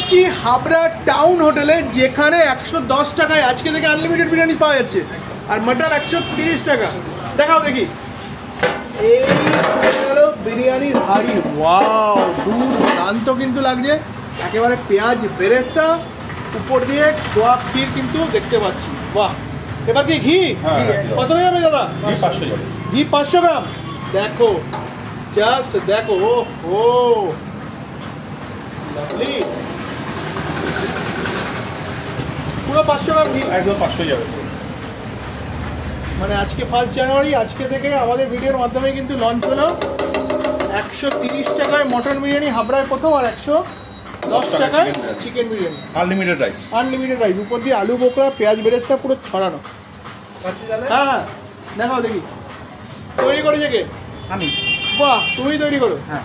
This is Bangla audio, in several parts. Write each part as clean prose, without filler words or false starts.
এসছি হাবড়া টাউন হোটেলে, যেখানে 110 টাকায় আজকে থেকে আনলিমিটেড বিরিয়ানি পাওয়া যাচ্ছে, আর মাটন 130 টাকা। দেখাও দেখি, এই হলো বিরিয়ানির হাড়ি। ওয়াও, দুর্দান্ত কিন্তু লাগছে, একেবারে পেঁয়াজ বেরেস্তা, উপর দিয়ে খোয়া ক্ষীর কিন্তু দেখতে পাচ্ছি। বাহ, এবার কি ঘি কত হয়ে যাবে দাদা? ঘি 500 গ্রাম। দেখো, জাস্ট দেখো, ও লাভলি, পুরো 500 গ্রাম ঘি, একদম 500 যাবে। মানে আজকে 1 জানুয়ারি, আজকে থেকে আমাদের ভিডিওর মাধ্যমে কিন্তু লঞ্চ হলো। 130 টাকায় মটন বিরিয়ানি হাবড়ায় প্রথম, আর 110 টাকায় chicken biryani. Unlimited rice, unlimited rice, উপর দিয়ে আলু বোকরা, পেঁয়াজ বেরেস্তা পুরো ছড়ানো। হ্যাঁ হ্যাঁ, দেখাও দেখি। তৈরি করেছে কে? আমি। বাহ, তুমি তৈরি করো? হ্যাঁ।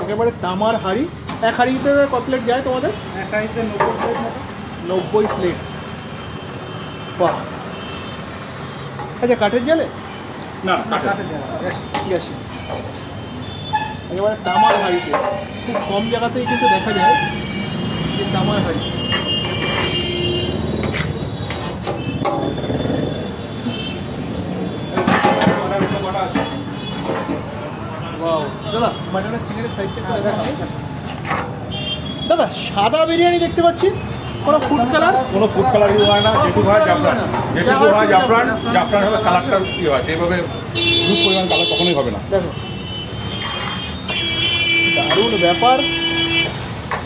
একেবারে তামার হাঁড়ি। এক হাঁড়িতে কত প্লেট যায় তোমাদের? এক হাঁড়িতে 90 প্লেট মতো। 90 প্লেট। বাহ। আচ্ছা, কাঠের জালে? না কাঠের জালে, গ্যাসে। একেবারে তামার হাঁড়িতে, খুব কম জায়গাতেই কিন্তু দেখা যায় যে তামার হাঁড়ি। দাদা, মাটনের চিকেনের সাইজটা দাদা, সাদা বিরিয়ানি দেখতে পাচ্ছি, কোনো ফুড কালার? কোনো ফুড কালার ইউজ হয় না, যেটুকু হয় জাফরান, যেটুকু হয় জাফরান, জাফরান হবে কালারটা ইয়ে হয়, সেইভাবে খুব পরিমাণ কালার কখনোই হবে না। দেখো, দারুণ ব্যাপার।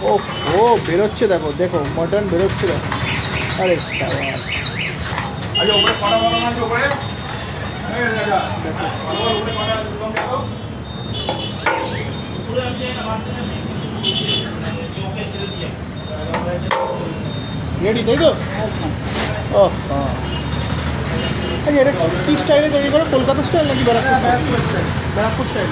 ও ও বেরোচ্ছে, দেখো দেখো, মটন বেরোচ্ছে, দেখো। আরে সাবাস। আচ্ছা, উপরে কটা বলো না, উপরে দেখো। রেডি, তাই তো? ও হ্যাঁ। আচ্ছা, এটা কি স্টাইলে তৈরি করে? কলকাতা স্টাইল নাকি Barrackpore style? Barrackpore style.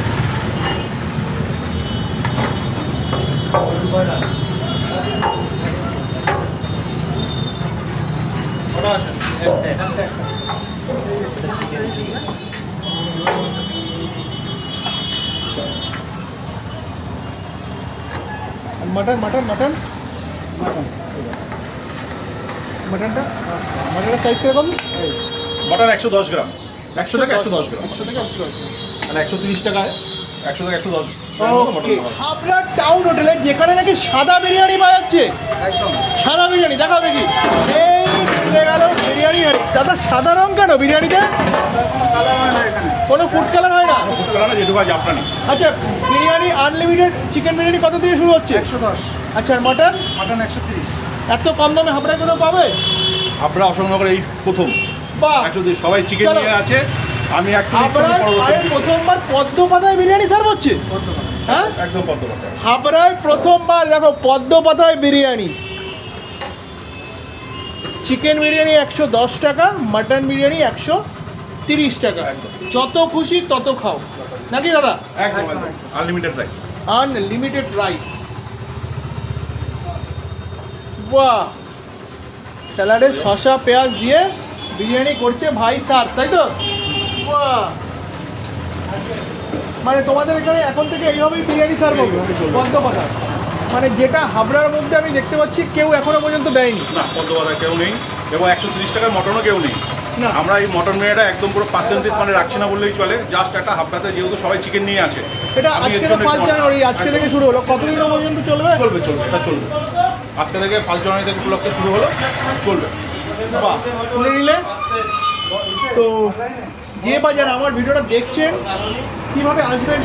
Mutton mutton mutton মটনটা, মটনের সাইজ কিরকম? মটন 110 গ্রাম, 100 থেকে 110 গ্রাম, 100 থেকে 110 গ্রাম, মানে 130 টাকায় 100 থেকে 110 ওকে। হাবড়া টাউন হোটেলে, যেখানে নাকি সাদা বিরিয়ানি পাওয়া যাচ্ছে, একদম সাদা বিরিয়ানি। দেখাও দেখি, এই খুলে গেল বিরিয়ানি হাঁড়ি। দাদা, সাদা রং কেন বিরিয়ানিতে? কোনো কালার হয় না এখানে, কোনো ফুড কালার হয় না? ফুড কালার না, যেটুকু হয় জাফরানি। আচ্ছা, বিরিয়ানি আনলিমিটেড চিকেন বিরিয়ানি কত থেকে শুরু হচ্ছে? 110। আচ্ছা, আর মটন? মটন 130। এত কম দামে হাবড়ায় কোথাও পাবে? আপনারা অশোকনগরে এই প্রথম। বাহ, একদম সবাই চিকেন চলো। নিয়ে আছে, আমি একটু হাবড়ায় প্রথমবার পদ্ম পাতায় বিরিয়ানি সার্ভ হচ্ছে। হ্যাঁ, একদম পদ্মপাতা। হাবড়ায় প্রথমবার দেখো পদ্ম পাতায় বিরিয়ানি। চিকেন বিরিয়ানি 110 টাকা, মটন বিরিয়ানি 130 টাকা। যত খুশি তত খাও, নাকি দাদা? একদম আনলিমিটেড রাইস। Unlimited rice. বাহ, স্যালাডে শসা পেঁয়াজ দিয়ে বিরিয়ানি করছে ভাই স্যার, তাই তো? বাহ, মানে তোমাদের এখানে এখন থেকে এইভাবেই বিরিয়ানি সার্ভ হবে পদ্ম পাতা? মানে যেটা হাবড়ার মধ্যে আমি দেখতে পাচ্ছি কেউ এখনো পর্যন্ত দেয়নি। না, পদ্মপাতা কেউ নেই, এবং 130 টাকার মটনও কেউ নেই। না, আমরা এই মটন মেয়েটা একদম পুরো পার্সেন্টেজ মানে রাখছি না বললেই চলে। জাস্ট একটা হাবড়াতে যেহেতু সবাই চিকেন নিয়ে আছে, এটা আমি আজকে এর তো জন্য 1 জানুয়ারি, আজকে থেকে শুরু হলো, কতদিন পর্যন্ত চলবে? চলবে চলবে, এটা চলবে। আজকে থেকে 1 জানুয়ারি থেকে উপলক্ষে শুরু হলো, চলবে। বাহ, শুনে নিলে তো। যে বা যারা আমার ভিডিওটা দেখছেন, কিভাবে আসবেন?